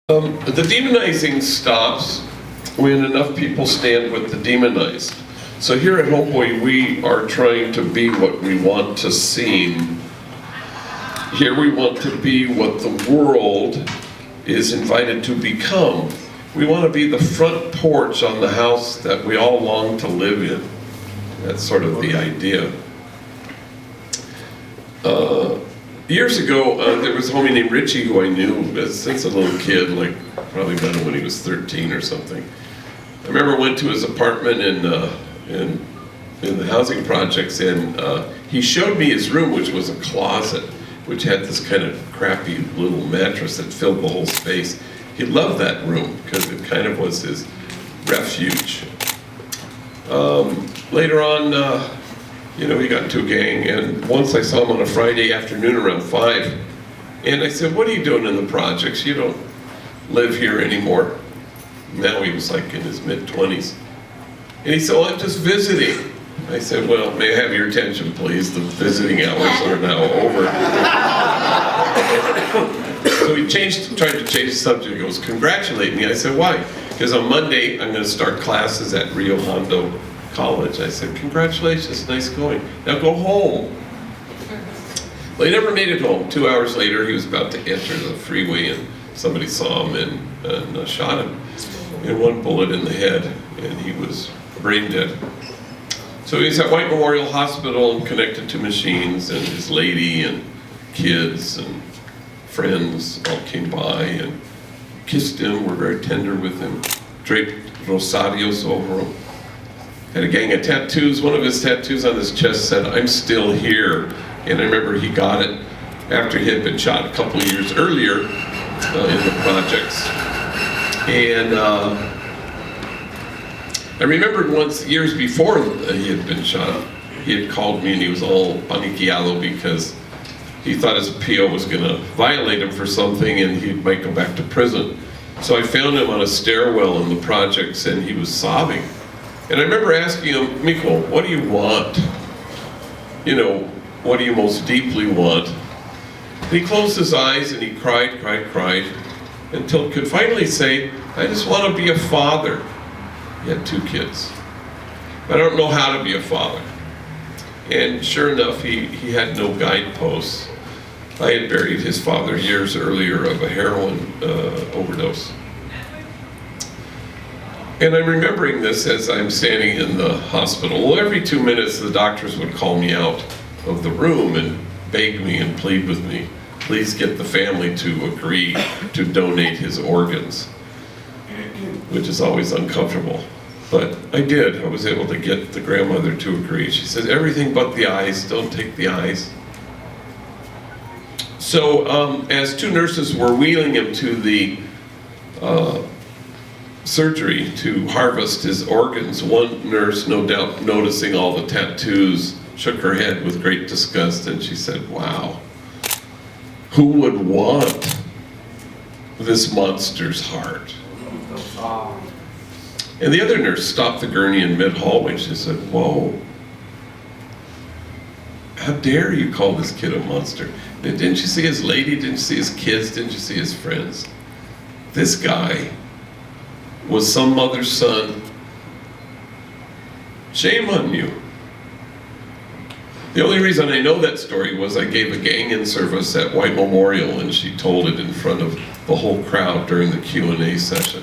The demonizing stops when enough people stand with the demonized. So here at Homeboy, we are trying to be what we want to seem. Here we want to be what the world is invited to become. We want to be the front porch on the house that we all long to live in. That's sort of the idea. Years ago, there was a homie named Richie who I knew since a little kid, like probably met him when he was 13 or something. I remember I went to his apartment in the housing projects, and he showed me his room, which was a closet, which had this kind of crappy little mattress that filled the whole space. He loved that room because it kind of was his refuge. Later on, he got into a gang, and once I saw him on a Friday afternoon around 5, and I said, "What are you doing in the projects? You don't live here anymore." Now he was like in his mid-20s. And he said, "Well, I'm just visiting." I said, "Well, may I have your attention, please? The visiting hours are now over." So he tried to change the subject. He goes, "Congratulate me." I said, "Why?" Because on Monday, I'm going to start classes at Rio Hondo College. I said, "Congratulations, nice going. Now go home." Well, he never made it home. 2 hours later, he was about to enter the freeway, and somebody saw him and shot him. And one bullet in the head, and he was brain dead. So he's at White Memorial Hospital and connected to machines, and his lady and kids and friends all came by and kissed him, were very tender with him, draped rosarios over him. Had a gang of tattoos. One of his tattoos on his chest said, "I'm still here." And I remember he got it after he had been shot a couple of years earlier in the projects. And I remembered once, years before he had been shot, he had called me and he was all paniqueado because he thought his PO was going to violate him for something and he might go back to prison. So I found him on a stairwell in the projects and he was sobbing. And I remember asking him, "Miko, what do you want? What do you most deeply want?" And he closed his eyes and he cried, until he could finally say, "I just want to be a father." He had 2 kids. But I don't know how to be a father. And sure enough, he had no guideposts. I had buried his father years earlier of a heroin overdose. And I'm remembering this as I'm standing in the hospital. Well, every 2 minutes, the doctors would call me out of the room and beg me and plead with me, "Please get the family to agree to donate his organs," which is always uncomfortable. But I did. I was able to get the grandmother to agree. She said, "Everything but the eyes. Don't take the eyes." So as 2 nurses were wheeling him to the surgery to harvest his organs, one nurse, no doubt noticing all the tattoos, shook her head with great disgust, and she said, "Wow, who would want this monster's heart?" And the other nurse stopped the gurney in mid-hallway. She said, "Whoa, how dare you call this kid a monster? Didn't you see his lady? Didn't you see his kids? Didn't you see his friends? This guy was some mother's son. Shame on you." The only reason I know that story was I gave a gang-in service at White Memorial, and she told it in front of the whole crowd during the Q&A session.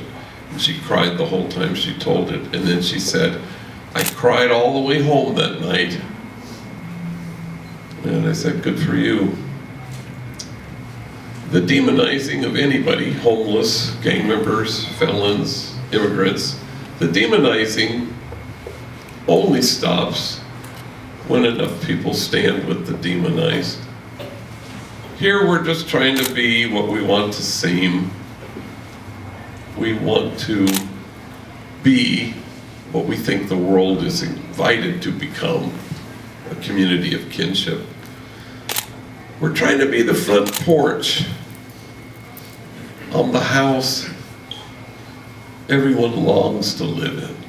And she cried the whole time she told it. And then she said, "I cried all the way home that night." And I said, "Good for you." The demonizing of anybody, homeless, gang members, felons, immigrants, the demonizing only stops when enough people stand with the demonized. Here we're just trying to be what we want to seem. We want to be what we think the world is invited to become, a community of kinship. We're trying to be the front porch on the house everyone longs to live in.